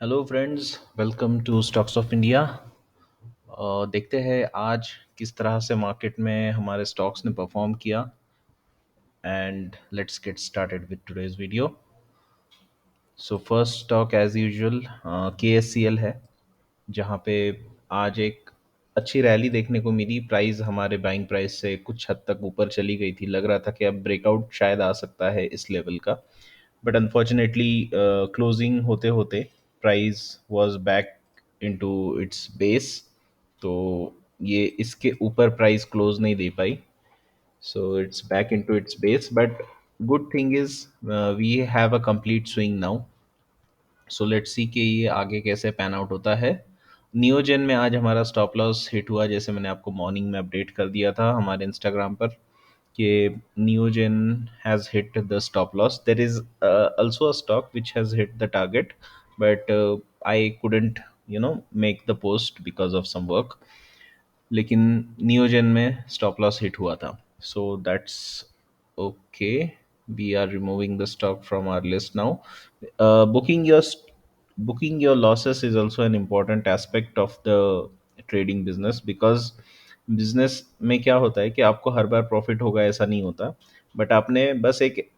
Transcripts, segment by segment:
Hello friends, welcome to stocks of India. देखते हैं आज किस तरह से मार्केट में हमारे स्टॉक्स ने परफॉर्म किया। And let's get started with today's video. So first stock as usual KSCL है, जहाँ पे आज एक अच्छी रैली देखने को मिली। प्राइस हमारे बाइंग प्राइस से कुछ हद तक ऊपर चली गई थी। लग रहा था कि अब ब्रेकआउट शायद आ सकता है इस लेवल का, बट अनफॉर्चुनेटली क्लोजिंग होते होते price was back into its base. तो ये इसके ऊपर प्राइस क्लोज नहीं दे पाई। So it's back into its base, but good thing is we have a complete swing now. So let's see कि ये आगे कैसे पैन आउट होता है। नियोजन में आज हमारा स्टॉप लॉस हिट हुआ, जैसे मैंने आपको मॉर्निंग में अपडेट कर दिया था हमारे इंस्टाग्राम पर कि नियोजन has hit the stop loss. There is also a stock which has hit the target, but I couldn't make the post because of some work. लेकिन नियोजन में स्टॉप लॉस हिट हुआ था। So that's okay. We are removing the stock from our list now. Booking your losses is also an important aspect of the trading business, because business में क्या होता है कि आपको हर बार प्रॉफिट होगा ऐसा नहीं होता। बट आपने बस एक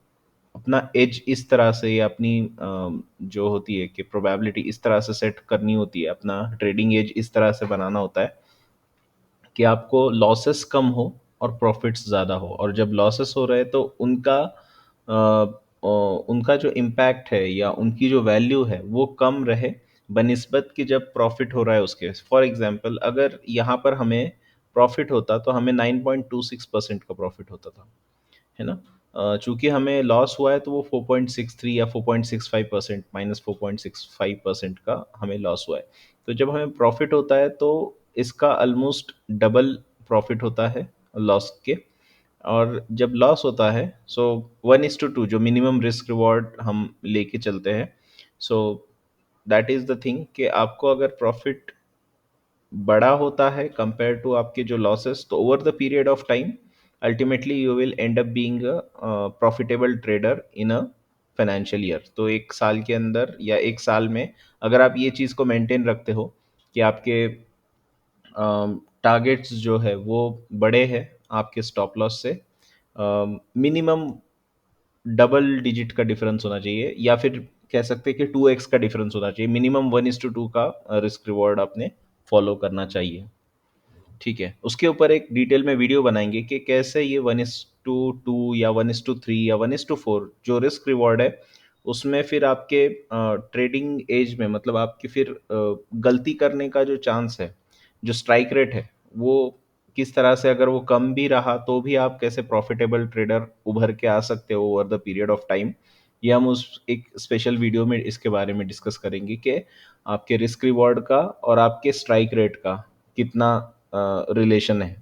अपना एज इस तरह से, या अपनी जो होती है कि प्रोबेबिलिटी इस तरह से सेट करनी होती है, अपना ट्रेडिंग एज इस तरह से बनाना होता है कि आपको लॉसेस कम हो और प्रॉफिट्स ज़्यादा हो। और जब लॉसेस हो रहे हैं तो उनका जो इम्पैक्ट है या उनकी जो वैल्यू है वो कम रहे बनिस्बत कि जब प्रॉफिट हो रहा है उसके। फॉर एग्जांपल, अगर यहाँ पर हमें प्रॉफिट होता तो हमें 9.26% का प्रॉफिट होता था, है ना। चूंकि हमें लॉस हुआ है तो वो 4.63 या 4.65%, -4.65% का हमें लॉस हुआ है। तो जब हमें प्रॉफिट होता है तो इसका ऑलमोस्ट डबल प्रॉफिट होता है लॉस के। और जब लॉस होता है, सो 1:2 जो मिनिमम रिस्क रिवॉर्ड हम लेके चलते हैं। So that is the thing कि आपको अगर प्रॉफिट बड़ा होता है कंपेयर टू आपके जो लॉसेस, तो over the period of time ultimately you will and up being a profitable trader in a financial year. तो एक साल के अंदर या एक साल में अगर आप ये चीज़ को मेंटेन रखते हो कि आपके टारगेट्स जो है वो बड़े हैं आपके स्टॉप लॉस से, मिनिमम डबल डिजिट का डिफरेंस होना चाहिए, या फिर कह सकते हैं कि 2x का डिफरेंस होना चाहिए। मिनिमम 1:2 का रिस्क रिवॉर्ड आपने फॉलो करना चाहिए। ठीक है, उसके ऊपर एक डिटेल में वीडियो बनाएंगे कि कैसे ये 1:2 या 1:3 या 1:4 जो रिस्क रिवॉर्ड है उसमें फिर आपके ट्रेडिंग एज में, मतलब आपकी फिर गलती करने का जो चांस है, जो स्ट्राइक रेट है, वो किस तरह से, अगर वो कम भी रहा तो भी आप कैसे प्रॉफिटेबल ट्रेडर उभर के आ सकते हो over the period of time. ये हम उस एक स्पेशल वीडियो में इसके बारे में डिस्कस करेंगे कि आपके रिस्क रिवॉर्ड का और आपके स्ट्राइक रेट का कितना रिलेशन है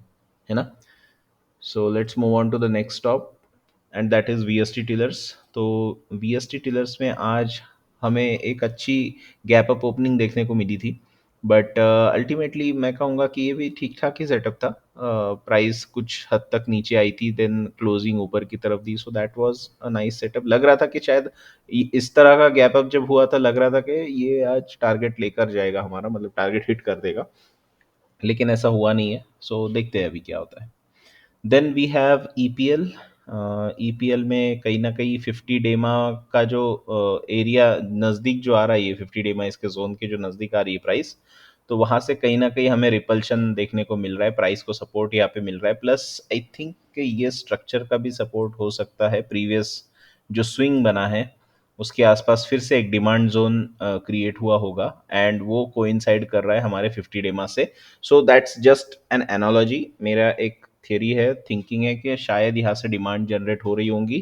ना। So let's move on to the next stop, and that is VST Tillers. तो VST टिलर्स में आज हमें एक अच्छी गैप अप ओपनिंग देखने को मिली थी, बट अल्टीमेटली मैं कहूँगा कि ये भी ठीक ठाक ही सेटअप था। प्राइस कुछ हद तक नीचे आई थी, देन क्लोजिंग ऊपर की तरफ दी। So that was a nice setup. लग रहा था कि शायद इस तरह का गैप अप जब हुआ था, लग रहा था कि ये आज टारगेट लेकर जाएगा हमारा, मतलब टारगेट हिट कर देगा, लेकिन ऐसा हुआ नहीं है। सो देखते हैं अभी क्या होता है। Then we have EPL। EPL में कहीं ना कहीं 50 डेमा का जो एरिया नज़दीक जो आ रहा है, ये 50 डेमा इसके जोन के जो नज़दीक आ रही है प्राइस, तो वहाँ से कहीं ना कहीं हमें रिपल्शन देखने को मिल रहा है। प्राइस को सपोर्ट यहाँ पे मिल रहा है, प्लस आई थिंक कि ये स्ट्रक्चर का भी सपोर्ट हो सकता है। प्रीवियस जो स्विंग बना है उसके आसपास फिर से एक डिमांड जोन क्रिएट हुआ होगा, एंड वो कोइंसाइड कर रहा है हमारे 50 डेमा से। So that's just an analogy. मेरा एक थियरी है, थिंकिंग है कि शायद यहाँ से डिमांड जनरेट हो रही होंगी,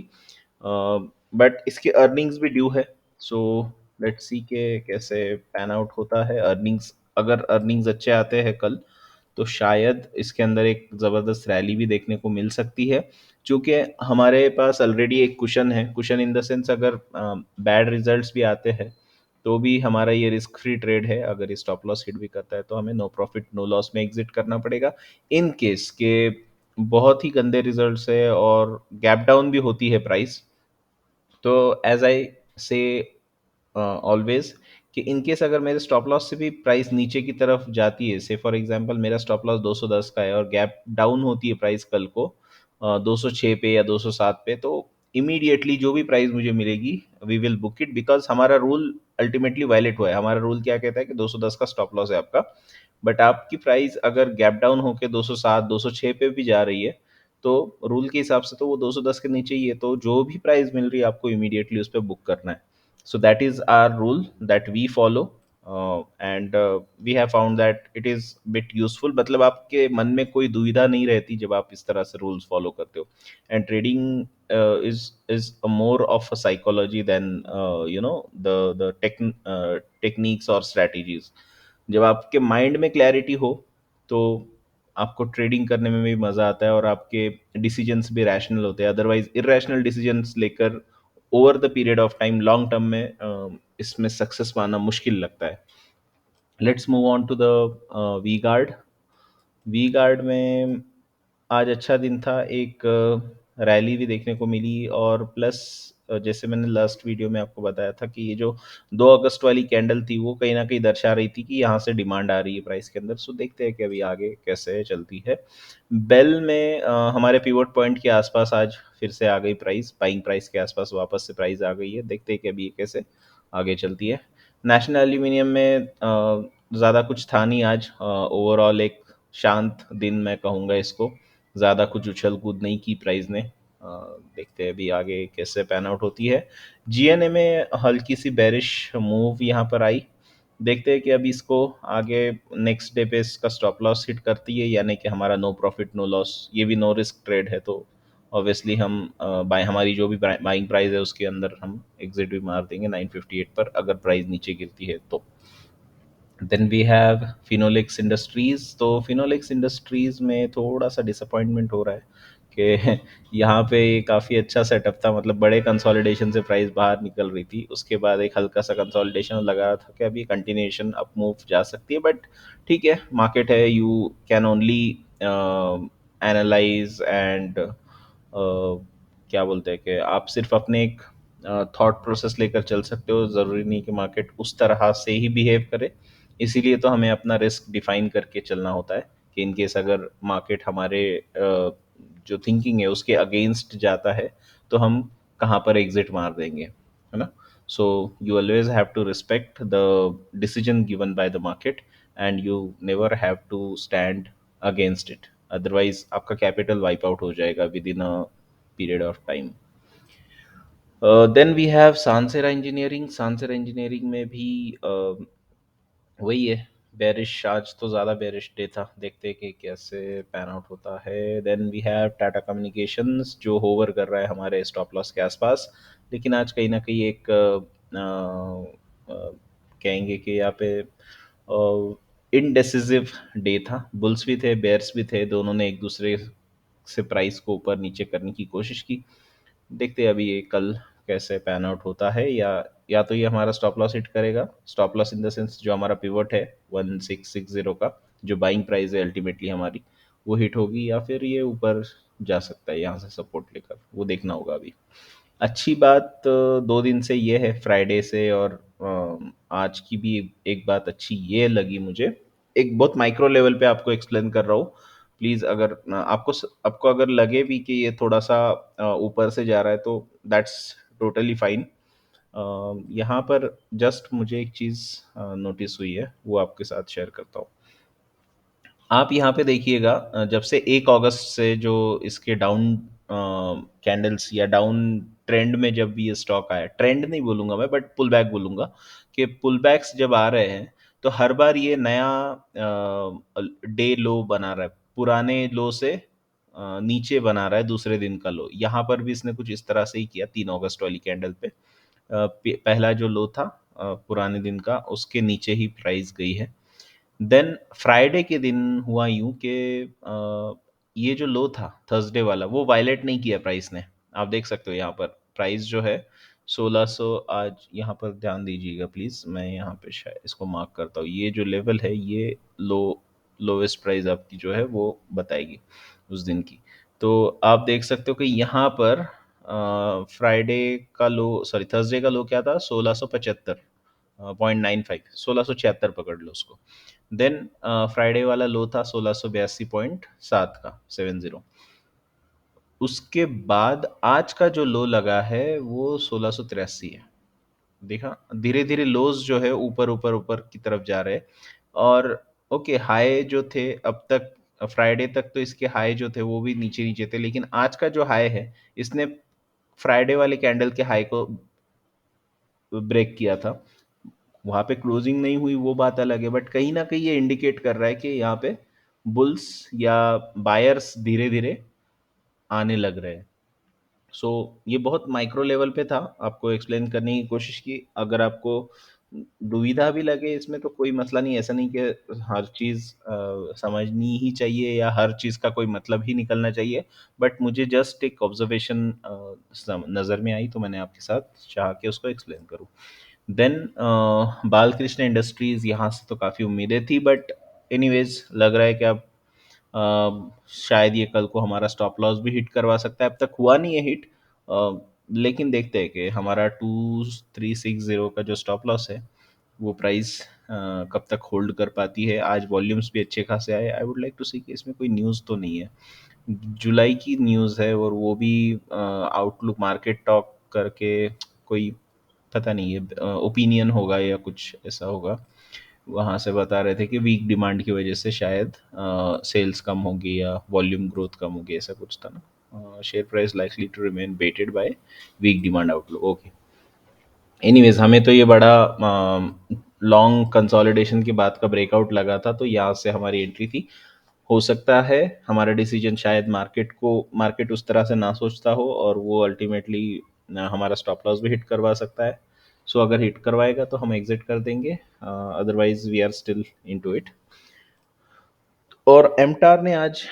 बट इसके अर्निंग्स भी ड्यू है। सो लेट्स सी के कैसे पैन आउट होता है अर्निंग्स। अगर अर्निंग्स अच्छे आते हैं कल, तो शायद इसके अंदर एक ज़बरदस्त रैली भी देखने को मिल सकती है। चूँकि हमारे पास ऑलरेडी एक कुशन है, कुशन इन द सेंस अगर बैड रिजल्ट्स भी आते हैं तो भी हमारा ये रिस्क फ्री ट्रेड है। अगर ये स्टॉप लॉस हिट भी करता है तो हमें नो प्रॉफिट नो लॉस में एग्जिट करना पड़ेगा। इन केस के बहुत ही गंदे रिजल्ट्स है और गैप डाउन भी होती है प्राइस, तो एज आई से ऑलवेज कि इन केस अगर मेरे स्टॉप लॉस से भी प्राइस नीचे की तरफ जाती है, से फॉर एग्जांपल मेरा स्टॉप लॉस 210 का है और गैप डाउन होती है प्राइस कल को 206 पे या 207 पे, तो इमीडिएटली जो भी प्राइस मुझे मिलेगी we will book it, because हमारा रूल अल्टीमेटली वायलेट हुआ है। हमारा रूल क्या कहता है कि 210 का स्टॉप लॉस है आपका, बट आपकी प्राइस अगर गैप डाउन होकर 207 206 पे भी जा रही है, तो रूल के हिसाब से तो वो 210 के नीचे ही है, तो जो भी प्राइस मिल रही है आपको इमीडिएटली उस पर बुक करना है। So that is our rule that we follow, and we have found that it is bit useful, मतलब आपके मन में कोई दुविधा नहीं रहती जब आप इस तरह से रूल्स फॉलो करते हो। And trading is a more of a psychology than the techniques or strategies। जब आपके माइंड में क्लैरिटी हो तो आपको ट्रेडिंग करने में भी मज़ा आता है और आपके डिसीजंस भी रैशनल होते हैं, अदरवाइज इरेशनल डिसीजंस लेकर over the period of time long term में इसमें सक्सेस पाना मुश्किल लगता है। Let's move on to the V Guard. V Guard में आज अच्छा दिन था, एक रैली भी देखने को मिली, और प्लस जैसे मैंने लास्ट वीडियो में आपको बताया था कि ये जो 2 अगस्त वाली कैंडल थी वो कहीं ना कहीं दर्शा रही थी कि यहाँ से डिमांड आ रही है प्राइस के अंदर। सो देखते हैं कि अभी आगे कैसे चलती है। बेल में हमारे पिवट पॉइंट के आसपास आज फिर से आ गई प्राइस, बाइंग प्राइस के आसपास वापस से प्राइस आ गई है। देखते हैं कि अभी ये कैसे आगे चलती है। नेशनल एल्यूमिनियम में ज़्यादा कुछ था नहीं आज, ओवरऑल एक शांत दिन मैं कहूँगा इसको, ज़्यादा कुछ उछल कूद नहीं की प्राइस ने। देखते हैं अभी आगे कैसे पैन आउट होती है। जीएनए में हल्की सी बेरिश मूव यहाँ पर आई, देखते हैं कि अभी इसको आगे नेक्स्ट डे पे इसका स्टॉप लॉस हिट करती है, यानी कि हमारा नो प्रॉफिट नो लॉस, ये भी नो रिस्क ट्रेड है, तो ऑब्वियसली हम बाय हमारी जो भी बाइंग प्राइस है उसके अंदर हम एग्जिट भी मार देंगे 958 पर, अगर प्राइस नीचे गिरती है तो। Then we have Finolex Industries. तो फिनोलेक्स इंडस्ट्रीज में थोड़ा सा डिसअपॉइंटमेंट हो रहा है कि यहाँ पे काफ़ी अच्छा सेटअप था, मतलब बड़े कंसोलिडेशन से प्राइस बाहर निकल रही थी, उसके बाद एक हल्का सा कंसोलिडेशन लगा रहा था कि अभी कंटिन्यूएशन अप मूव जा सकती है, बट ठीक है, मार्केट है, you can only analyse and क्या बोलते हैं कि आप सिर्फ अपने एक थॉट प्रोसेस लेकर चल सकते हो, ज़रूरी नहीं कि मार्केट उस तरह से ही बिहेव करे। इसीलिए तो हमें अपना रिस्क डिफाइन करके चलना होता है कि इन केस अगर मार्केट हमारे जो थिंकिंग है उसके अगेंस्ट जाता है तो हम कहाँ पर एग्जिट मार देंगे, है ना। So you always have to respect the decision given by the market and you never have to stand against it, otherwise आपका कैपिटल वाइप आउट हो जाएगा within a period of time. Then we have Sansera Engineering. Sansera Engineering में भी वही है, bearish, आज तो ज़्यादा बेरिश डे था, देखते हैं कि कैसे पैन आउट होता है। Then we have Tata Communications जो होवर कर रहा है हमारे स्टॉप लॉस के आसपास, लेकिन आज कहीं ना कहीं एक कहेंगे कि यहाँ पे इनडेसिसिव डे था, बुल्स भी थे बेयर्स भी थे, दोनों ने एक दूसरे से प्राइस को ऊपर नीचे करने की कोशिश की। देखते हैं अभी ये कल कैसे पैन आउट होता है, या तो ये हमारा स्टॉप लॉस हिट करेगा, stop loss in the sense जो हमारा पिवट है 1660 का, जो बाइंग प्राइस है अल्टीमेटली हमारी, वो हिट होगी, या फिर ये ऊपर जा सकता है यहाँ से सपोर्ट लेकर, वो देखना होगा अभी। अच्छी बात 2 दिन से ये है, फ्राइडे से और आज की भी एक बात अच्छी ये लगी मुझे, एक बहुत माइक्रो लेवल पे आपको एक्सप्लेन कर रहा हूँ। प्लीज़ अगर आपको अगर लगे भी कि ये थोड़ा सा ऊपर से जा रहा है तो दैट्स टोटली फाइन। यहाँ पर जस्ट मुझे एक चीज़ नोटिस हुई है, वो आपके साथ शेयर करता हूँ। आप यहाँ पे देखिएगा, जब से 1 अगस्त से जो इसके डाउन कैंडल्स या डाउन ट्रेंड में जब भी ये स्टॉक आया, ट्रेंड नहीं बोलूँगा मैं बट पुल बैक बोलूँगा, कि पुल बैक्स जब आ रहे हैं तो हर बार ये नया डे लो बना रहा है, पुराने लो से नीचे बना रहा है दूसरे दिन का लो। यहाँ पर भी इसने कुछ इस तरह से ही किया 3 अगस्त वाली कैंडल पे। पहला जो लो था पुराने दिन का, उसके नीचे ही प्राइस गई है। देन फ्राइडे के दिन हुआ यूं कि ये जो लो था थर्सडे वाला, वो वायलेट नहीं किया प्राइस ने। आप देख सकते हो यहाँ पर प्राइस जो है 1600, आज यहाँ पर ध्यान दीजिएगा प्लीज़, मैं यहाँ पे शायद इसको मार्क करता हूँ, ये जो लेवल है ये लोवेस्ट प्राइस आपकी जो है वो बताएगी उस दिन की। तो आप देख सकते हो कि यहाँ पर फ्राइडे का लो, सॉरी थर्सडे का लो क्या था, 1675, 0.95, 1676 पकड़ लो उसको। देन फ्राइडे वाला लो था 1682.7 का, 70। उसके बाद आज का जो लो लगा है वो 1683 है। देखा, धीरे धीरे लोज जो है ऊपर ऊपर ऊपर की तरफ जा रहे हैं। और ओके, हाई जो थे अब तक, फ्राइडे तक तो इसके हाई जो थे वो भी नीचे नीचे थे, लेकिन आज का जो हाई है इसने फ्राइडे वाले कैंडल के हाई को ब्रेक किया था। वहां पे क्लोजिंग नहीं हुई वो बात अलग है, बट कहीं ना कहीं ये इंडिकेट कर रहा है कि यहाँ पे बुल्स या बायर्स धीरे धीरे आने लग रहे हैं। सो ये बहुत माइक्रो लेवल पे था, आपको एक्सप्लेन करने की कोशिश की। अगर आपको दुविधा भी लगे इसमें तो कोई मसला नहीं, ऐसा नहीं कि हर चीज़ समझनी ही चाहिए या हर चीज़ का कोई मतलब ही निकलना चाहिए। बट मुझे जस्ट एक ऑब्जर्वेशन नज़र में आई तो मैंने आपके साथ चाह के उसको एक्सप्लेन करूँ। देन बालकृष्ण इंडस्ट्रीज़, यहाँ से तो काफ़ी उम्मीदें थी, बट एनीवेज लग रहा है कि अब शायद ये कल को हमारा स्टॉप लॉस भी हिट करवा सकता है। अब तक हुआ नहीं है हिट, लेकिन देखते हैं कि हमारा 2360 का जो स्टॉप लॉस है वो प्राइस कब तक होल्ड कर पाती है। आज वॉल्यूम्स भी अच्छे खासे आए। आई वुड लाइक टू सी कि इसमें कोई न्यूज़ तो नहीं है, जुलाई की न्यूज़ है और वो भी आउटलुक मार्केट टॉक करके, कोई पता नहीं है, ओपिनियन होगा या कुछ ऐसा होगा। वहाँ से बता रहे थे कि वीक डिमांड की वजह से शायद सेल्स कम होगी या वॉल्यूम ग्रोथ कम होगी, ऐसा कुछ था ना। Share price likely to remain bated by weak demand outlook. Okay, anyways हमें तो ये बड़ा लॉन्ग कंसोलिडेशन के बाद का ब्रेकआउट लगा था, तो यहाँ से हमारी एंट्री थी। हो सकता है हमारा डिसीजन शायद मार्केट उस तरह से ना सोचता हो और वो अल्टीमेटली हमारा स्टॉप लॉस भी हिट करवा सकता है। सो अगर हिट करवाएगा तो हम एग्जिट कर देंगे, otherwise we are still into it. और एमटार ने आज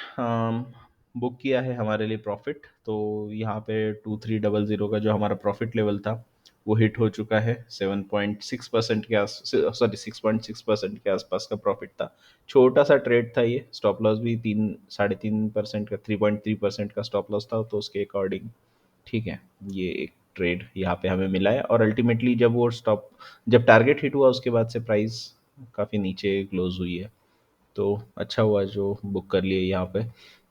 बुक किया है हमारे लिए प्रॉफिट, तो यहाँ पे 2300 का जो हमारा प्रॉफिट लेवल था वो हिट हो चुका है। 7.6% के आस सॉरी 6.6% के आसपास का प्रॉफिट था। छोटा सा ट्रेड था ये, स्टॉप लॉस भी 3 3.5% का, 3.3% का स्टॉप लॉस था, तो उसके अकॉर्डिंग ठीक है। ये एक ट्रेड यहाँ पे हमें मिला है, और अल्टीमेटली जब टारगेट हिट हुआ उसके बाद से प्राइस काफ़ी नीचे क्लोज हुई है, तो अच्छा हुआ जो बुक कर लिए यहाँ पे।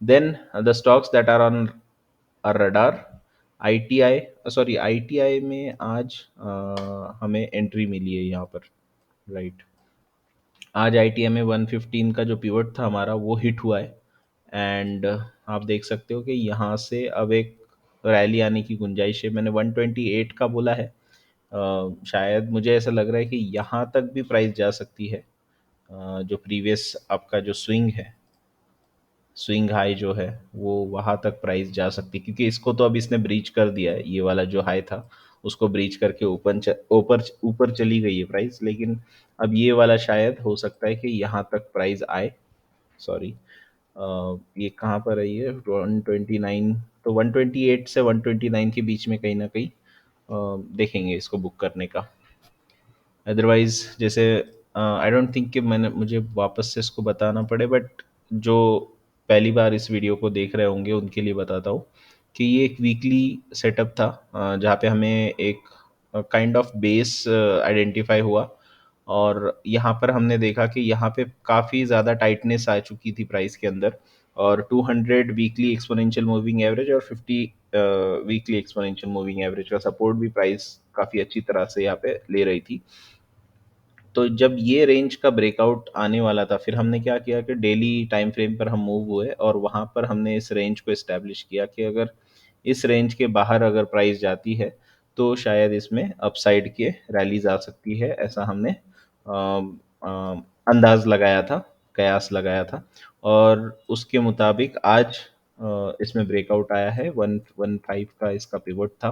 Then the stocks that are on radar, ITI, sorry ITI में आज हमें एंट्री मिली है यहाँ पर, राइट। आज आईटीआई में 115 का जो पिवट था हमारा वो हिट हुआ है। एंड आप देख सकते हो कि यहाँ से अब एक रैली आने की गुंजाइश है। मैंने 128 का बोला है, शायद मुझे ऐसा लग रहा है कि यहाँ तक भी प्राइस जा सकती है। जो प्रीवियस आपका जो स्विंग हाई जो है वो वहां तक प्राइस जा सकती है, क्योंकि इसको तो अब इसने ब्रीच कर दिया है। ये वाला जो हाई था उसको ब्रीच करके ऊपर ऊपर चली गई है प्राइस, लेकिन अब ये वाला शायद हो सकता है कि यहाँ तक प्राइस आए। सॉरी, ये कहाँ पर है, ये 129, तो 128 से 129 के बीच में कहीं ना कहीं देखेंगे इसको बुक करने का। अदरवाइज जैसे आई डोंट थिंक कि मुझे वापस से इसको बताना पड़े, बट जो पहली बार इस वीडियो को देख रहे होंगे उनके लिए बताता हूँ कि ये एक वीकली सेटअप था, जहाँ पे हमें एक काइंड ऑफ बेस आइडेंटिफाई हुआ। और यहाँ पर हमने देखा कि यहाँ पे काफ़ी ज़्यादा टाइटनेस आ चुकी थी प्राइस के अंदर, और 200 वीकली एक्सपोनेंशियल मूविंग एवरेज और 50 वीकली एक्सपोनेंशियल मूविंग एवरेज का सपोर्ट भी प्राइस काफ़ी अच्छी तरह से यहाँ पे ले रही थी। तो जब ये रेंज का ब्रेकआउट आने वाला था, फिर हमने क्या किया कि डेली टाइम फ्रेम पर हम मूव हुए और वहाँ पर हमने इस रेंज को इस्टेब्लिश किया कि अगर इस रेंज के बाहर अगर प्राइस जाती है तो शायद इसमें अपसाइड के रैलीज आ सकती है, ऐसा हमने अंदाज लगाया था, कयास लगाया था। और उसके मुताबिक आज इसमें ब्रेकआउट आया है। 115 का इसका पिवट था,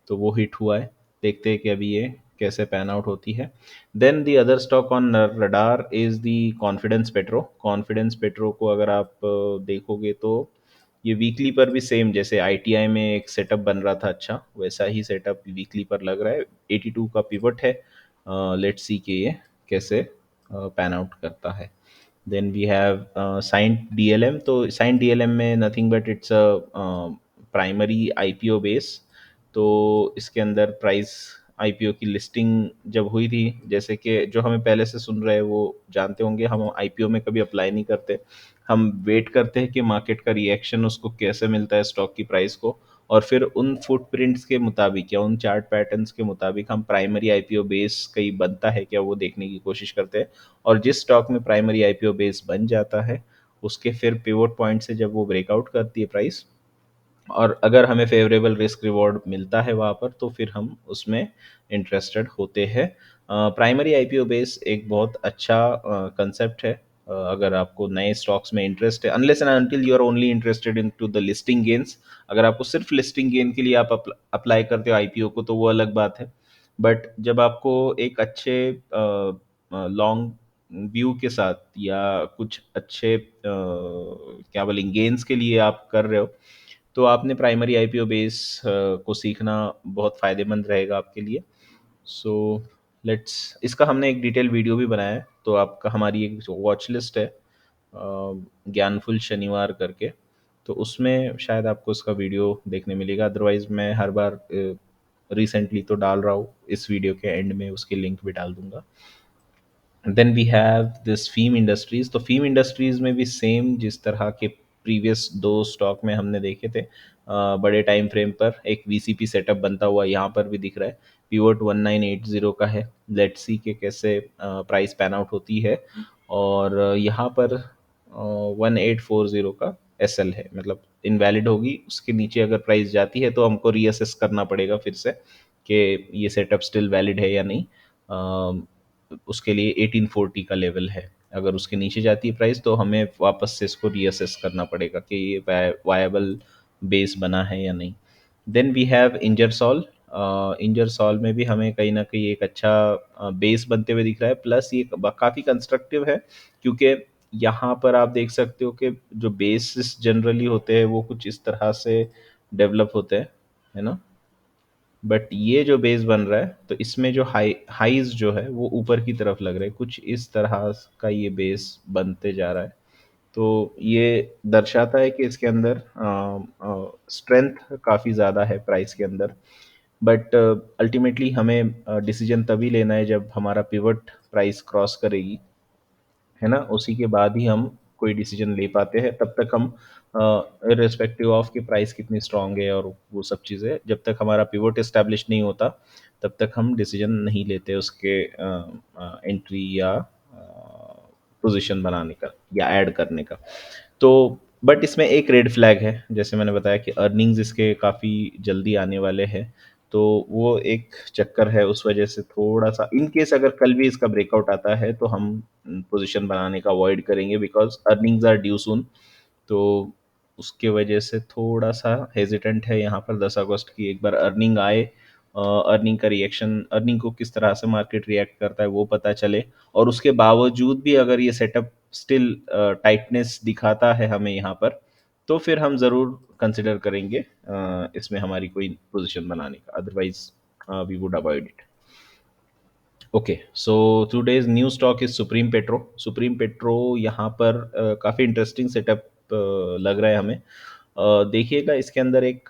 तो वो हिट हुआ है। देखते हैं कि अभी ये कैसे पैन आउट होती है। Then the other stock on radar is the Confidence Petro. Confidence Petro को अगर आप देखोगे तो ये वीकली पर भी सेम, जैसे आईटीआई में एक सेटअप बन रहा था अच्छा, वैसा ही सेटअप वीकली पर लग रहा है। 82 का पिवट है। लेट्स सी कि ये कैसे पैन आउट करता है। Then we have Cyient DLM. तो साइंट डीएलएम में nothing but it's a primary IPO base. तो इसके अंदर प्राइस आईपीओ की लिस्टिंग जब हुई थी, जैसे कि जो हमें पहले से सुन रहे हैं वो जानते होंगे, हम आईपीओ में कभी अप्लाई नहीं करते। हम वेट करते हैं कि मार्केट का रिएक्शन उसको कैसे मिलता है स्टॉक की प्राइस को, और फिर उन फुटप्रिंट्स के मुताबिक या उन चार्ट पैटर्न्स के मुताबिक हम प्राइमरी आईपीओ बेस कहीं बनता है क्या वो देखने की कोशिश करते हैं। और जिस स्टॉक में प्राइमरी आईपीओ बेस बन जाता है उसके फिर पिवोट पॉइंट से जब वो ब्रेकआउट करती है प्राइस, और अगर हमें फेवरेबल रिस्क रिवॉर्ड मिलता है वहाँ पर, तो फिर हम उसमें इंटरेस्टेड होते हैं। प्राइमरी आईपीओ बेस एक बहुत अच्छा कंसेप्ट है। अगर आपको नए स्टॉक्स में इंटरेस्ट है, unless and until you are only interested in to the listing gains, अगर आपको सिर्फ लिस्टिंग गेन के लिए आप अप्लाई करते हो आईपीओ को तो वो अलग बात है। बट जब आपको एक अच्छे लॉन्ग व्यू के साथ या कुछ अच्छे क्या बोलेंगे गेन्स के लिए आप कर रहे हो, तो आपने प्राइमरी आईपीओ बेस को सीखना बहुत फ़ायदेमंद रहेगा आपके लिए। सो लेट्स, इसका हमने एक डिटेल वीडियो भी बनाया है, तो आपका हमारी एक वॉच लिस्ट है ज्ञानफुल शनिवार करके, तो उसमें शायद आपको उसका वीडियो देखने मिलेगा। अदरवाइज मैं हर बार रिसेंटली तो डाल रहा हूँ, इस वीडियो के एंड में उसकी लिंक भी डाल दूंगा। Then we have this Fiem Industries. तो फीम इंडस्ट्रीज में भी सेम जिस तरह के प्रीवियस दो स्टॉक में हमने देखे थे, बड़े टाइम फ्रेम पर एक वीसीपी सेटअप बनता हुआ यहाँ पर भी दिख रहा है। पीवोट 1980 का है। लेट्स सी के कैसे प्राइस पैन आउट होती है। और यहाँ पर 1840 का एसएल है, मतलब इनवैलिड होगी, उसके नीचे अगर प्राइस जाती है तो हमको रीअसेस करना पड़ेगा फिर से कि ये सेटअप स्टिल वैलिड है या नहीं। उसके लिए 1840 का लेवल है। अगर उसके नीचे जाती है प्राइस तो हमें वापस से इसको रीअसेस करना पड़ेगा कि ये वायबल बेस बना है या नहीं। Then we have Ingersoll. Ingersoll में भी हमें कहीं ना कहीं एक अच्छा बेस बनते हुए दिख रहा है, प्लस ये काफ़ी कंस्ट्रक्टिव है, क्योंकि यहाँ पर आप देख सकते हो कि जो बेसिस जनरली होते हैं वो कुछ इस तरह से डेवलप होते हैं, है ना। बट ये जो बेस बन रहा है तो इसमें जो हाइज जो है वो ऊपर की तरफ लग रहा है, कुछ इस तरह का ये बेस बनते जा रहा है। तो ये दर्शाता है कि इसके अंदर स्ट्रेंथ काफ़ी ज़्यादा है प्राइस के अंदर। बट अल्टीमेटली हमें डिसीजन तभी लेना है जब हमारा पिवट प्राइस क्रॉस करेगी, है ना। उसी के बाद ही हम कोई डिसीजन ले पाते हैं। तब तक हम इर्रिस्पेक्टिव ऑफ कि प्राइस कितनी स्ट्रांग है और वो सब चीज़ें, जब तक हमारा पिवट एस्टेब्लिश नहीं होता तब तक हम डिसीजन नहीं लेते उसके एंट्री या पोजीशन बनाने का या ऐड करने का। तो बट इसमें एक रेड फ्लैग है, जैसे मैंने बताया कि अर्निंग्स इसके काफ़ी जल्दी आने वाले हैं, तो वो एक चक्कर है। उस वजह से थोड़ा सा इन केस अगर कल भी इसका ब्रेकआउट आता है तो हम पोजीशन बनाने का अवॉइड करेंगे, बिकॉज अर्निंग्स आर ड्यू सून। तो उसके वजह से थोड़ा सा हेजिटेंट है यहाँ पर 10 अगस्त की एक बार अर्निंग आए, अर्निंग का रिएक्शन, अर्निंग को किस तरह से मार्केट रिएक्ट करता है वो पता चले, और उसके बावजूद भी अगर ये सेटअप स्टिल टाइटनेस दिखाता है हमें यहाँ पर, तो फिर हम ज़रूर कंसिडर करेंगे इसमें हमारी कोई पोजीशन बनाने का। Otherwise we would avoid it. Okay, so today's new stock is Supreme Petro. Supreme Petro यहाँ पर काफ़ी इंटरेस्टिंग सेटअप लग रहा है हमें। देखिएगा इसके अंदर एक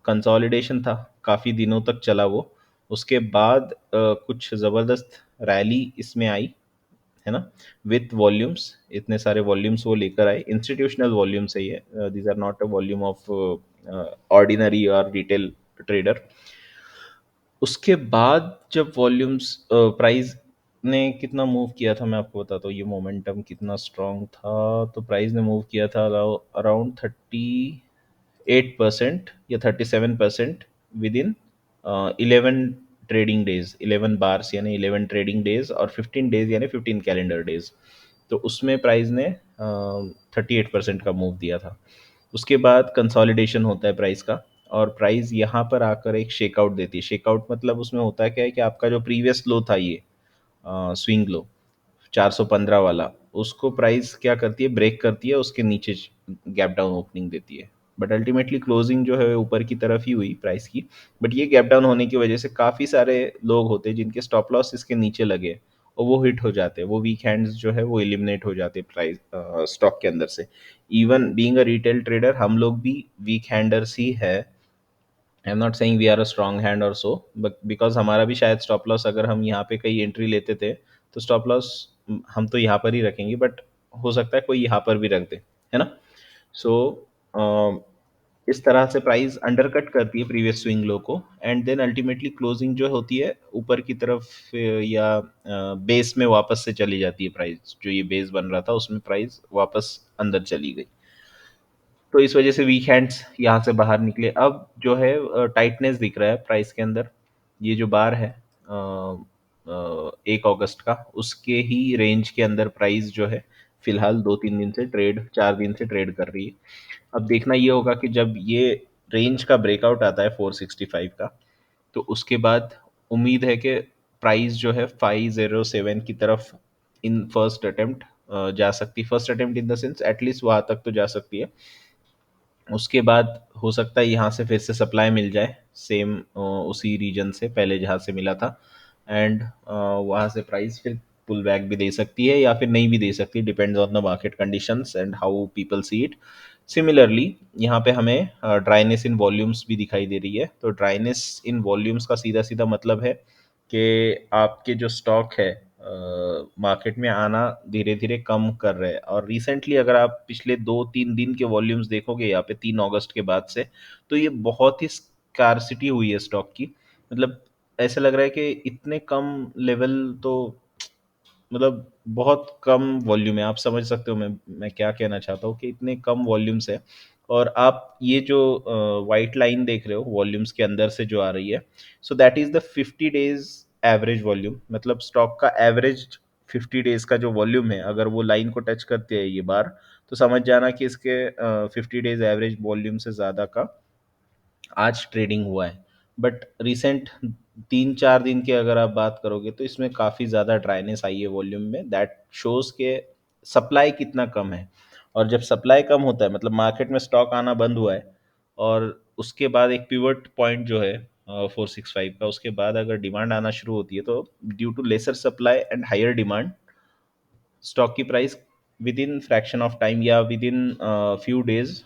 कंसोलिडेशन था, काफ़ी दिनों तक चला वो। उसके बाद कुछ ज़बरदस्त रैली इसमें आई, है ना, विथ वॉल्यूम्स, इतने सारे वॉल्यूम्स वो लेकर आए, इंस्टीट्यूशनल वॉल्यूम्स है ये, these are not a volume of ordinary और रिटेल ट्रेडर। उसके बाद जब वॉल्यूम्स प्राइस ने कितना मूव किया था मैं आपको बताता हूँ, ये मोमेंटम कितना स्ट्रांग था। तो प्राइस ने मूव किया था अराउंड 38% या 37% with in 11 trading days, 11 bars यानी 11 ट्रेडिंग डेज, और 15 डेज यानी 15 कैलेंडर डेज। तो उसमें प्राइस ने 38% का मूव दिया था। उसके बाद कंसोलिडेशन होता है प्राइस का, और प्राइस यहाँ पर आकर एक शेकआउट देती है। शेकआउट मतलब उसमें होता है क्या है कि आपका जो प्रीवियस लो था, ये स्विंग लो 415 वाला, उसको प्राइस क्या करती है, ब्रेक करती है, उसके नीचे गैप डाउन ओपनिंग देती है। बट अल्टीमेटली क्लोजिंग जो है ऊपर की तरफ ही हुई प्राइस की। बट ये गैप डाउन होने की वजह से काफ़ी सारे लोग होते हैं जिनके स्टॉप लॉस इसके नीचे लगे और वो हिट हो जाते हैं, वो वीक हैंड्स जो है वो एलिमिनेट हो जाते हैं प्राइस स्टॉक के अंदर से। Even being a retail trader हम लोग भी वीक हैंडर्स ही है, I am not saying we are a strong hand और सो, बट बिकॉज हमारा भी शायद स्टॉप लॉस, अगर हम यहाँ पे कहीं एंट्री लेते थे तो स्टॉप लॉस हम तो यहाँ पर ही रखेंगे, बट हो सकता है कोई यहाँ पर भी रख दे, है ना। सो इस तरह से प्राइस अंडरकट करती है प्रीवियस स्विंग लो को, एंड देन अल्टीमेटली क्लोजिंग जो होती है ऊपर की तरफ, या बेस में वापस से चली जाती है प्राइस, जो ये बेस बन रहा था उसमें प्राइस वापस अंदर चली गई। तो इस वजह से वीक हैंड्स यहाँ से बाहर निकले। अब जो है टाइटनेस दिख रहा है प्राइस के अंदर, ये जो बार है 1 अगस्त का, उसके ही रेंज के अंदर प्राइस जो है फिलहाल 2-3 दिन से ट्रेड, 4 दिन से ट्रेड कर रही है। अब देखना ये होगा कि जब ये रेंज का ब्रेकआउट आता है 465 का, तो उसके बाद उम्मीद है कि प्राइस जो है 507 की तरफ इन फर्स्ट अटेम्प्ट जा सकती, first attempt in the sense at least वहाँ तक तो जा सकती है। उसके बाद हो सकता है यहाँ से फिर से सप्लाई मिल जाए सेम उसी रीजन से पहले जहाँ से मिला था, एंड वहाँ से प्राइस फिर पुल बैक भी दे सकती है या फिर नहीं भी दे सकती, depends on the market conditions and how people see it. Similarly यहाँ पे हमें ड्राइनेस इन वॉल्यूम्स भी दिखाई दे रही है, तो ड्राइनेस इन वॉल्यूम्स का सीधा सीधा मतलब है कि आपके जो स्टॉक है मार्केट में आना धीरे धीरे कम कर रहे हैं। और रिसेंटली अगर आप पिछले 2-3 दिन के वॉल्यूम्स देखोगे यहाँ पे 3 अगस्त के बाद से, तो ये बहुत ही स्कारसिटी हुई है स्टॉक की। मतलब ऐसा लग रहा है कि इतने कम लेवल तो, मतलब बहुत कम वॉल्यूम है, आप समझ सकते हो मैं क्या कहना चाहता हूँ कि इतने कम वॉल्यूम्स है। और आप ये जो वाइट लाइन देख रहे हो वॉल्यूम्स के अंदर से जो आ रही है, so that is the 50 days average volume, मतलब स्टॉक का एवरेज 50 डेज का जो वॉल्यूम है, अगर वो लाइन को टच करते हैं ये बार, तो समझ जाना कि इसके 50 डेज एवरेज वॉल्यूम से ज़्यादा का आज ट्रेडिंग हुआ है। बट रिसेंट 3-4 दिन की अगर आप बात करोगे तो इसमें काफ़ी ज़्यादा ड्राइनेस आई है वॉल्यूम में, दैट शोज़ के सप्लाई कितना कम है। और जब सप्लाई कम होता है मतलब मार्केट में स्टॉक आना बंद हुआ है, और उसके बाद एक पिवट पॉइंट जो है 465 का, उसके बाद अगर डिमांड आना शुरू होती है तो due to lesser supply and higher demand, stock की price within fraction of time या within few days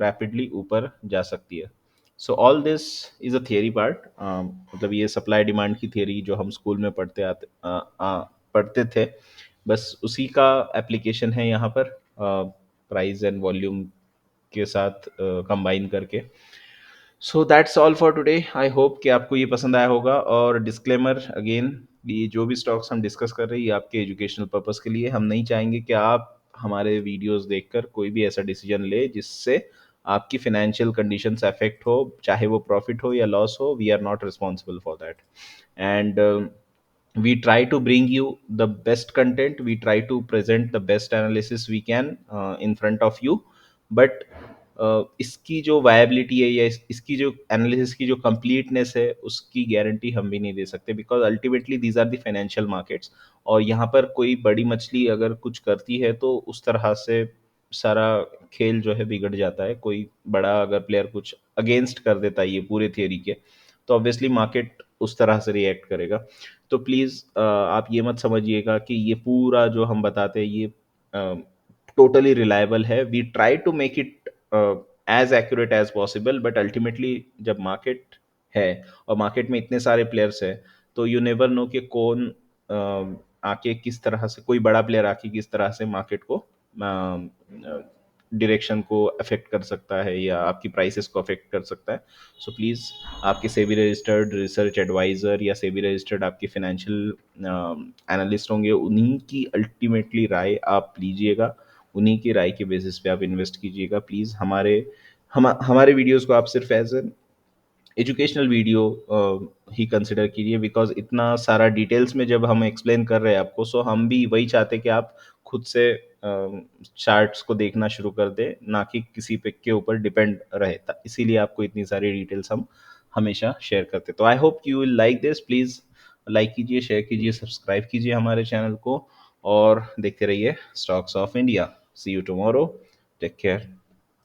rapidly ऊपर जा सकती है। So all this is a theory part, मतलब ये सप्लाई डिमांड की थियरी जो हम स्कूल में पढ़ते थे, बस उसी का एप्लीकेशन है यहाँ पर प्राइस एंड वॉल्यूम के साथ कंबाइन करके। So that's all for today. I hope कि आपको ये पसंद आया होगा। और डिस्क्लेमर अगेन, ये जो भी स्टॉक्स हम डिस्कस कर रहे हैं ये आपके एजुकेशनल पर्पस के लिए, हम नहीं चाहेंगे कि आप हमारे वीडियोस देखकर कोई भी ऐसा डिसीजन ले जिससे आपकी फाइनेंशियल कंडीशंस अफेक्ट हो, चाहे वो प्रॉफिट हो या लॉस हो, we are not responsible for that. And we try to bring you the best content, we try to present the best analysis we can in front of you, but इसकी जो viability है या इसकी जो analysis की जो completeness है उसकी गारंटी हम भी नहीं दे सकते, because ultimately these are the financial markets. और यहाँ पर कोई बड़ी मछली अगर कुछ करती है तो उस तरह से सारा खेल जो है बिगड़ जाता है। कोई बड़ा अगर प्लेयर कुछ अगेंस्ट कर देता है ये पूरे थियरी के, तो ऑब्वियसली मार्केट उस तरह से रिएक्ट करेगा। तो प्लीज़ आप ये मत समझिएगा कि ये पूरा जो हम बताते हैं ये टोटली रिलायबल है। We try to make it as accurate as possible, but ultimately जब मार्केट है और मार्केट में इतने सारे प्लेयर्स हैं, तो यू नेवर नो कि कौन आके किस तरह से, कोई बड़ा प्लेयर आके किस तरह से मार्केट को डायरेक्शन को अफेक्ट कर सकता है या आपकी प्राइसेस को अफेक्ट कर सकता है। सो प्लीज़ आपके सेबी रजिस्टर्ड रिसर्च एडवाइज़र या सेबी रजिस्टर्ड आपके फाइनेंशियल एनालिस्ट होंगे, उन्हीं की अल्टीमेटली राय आप लीजिएगा, उन्हीं की राय के बेसिस पे आप इन्वेस्ट कीजिएगा। प्लीज़ हमारे वीडियोस को आप सिर्फ एज एन एजुकेशनल वीडियो ही कंसिडर कीजिए, बिकॉज इतना सारा डिटेल्स में जब हम एक्सप्लेन कर रहे हैं आपको, सो हम भी वही चाहते कि आप खुद से चार्ट्स को देखना शुरू कर दें, ना कि किसी पे के ऊपर डिपेंड रहे। इसीलिए आपको इतनी सारी डिटेल्स हम हमेशा शेयर करते। तो I hope you will like this. Please like कीजिए, शेयर कीजिए, सब्सक्राइब कीजिए हमारे चैनल को, और देखते रहिए stocks of India. See you tomorrow. Take care.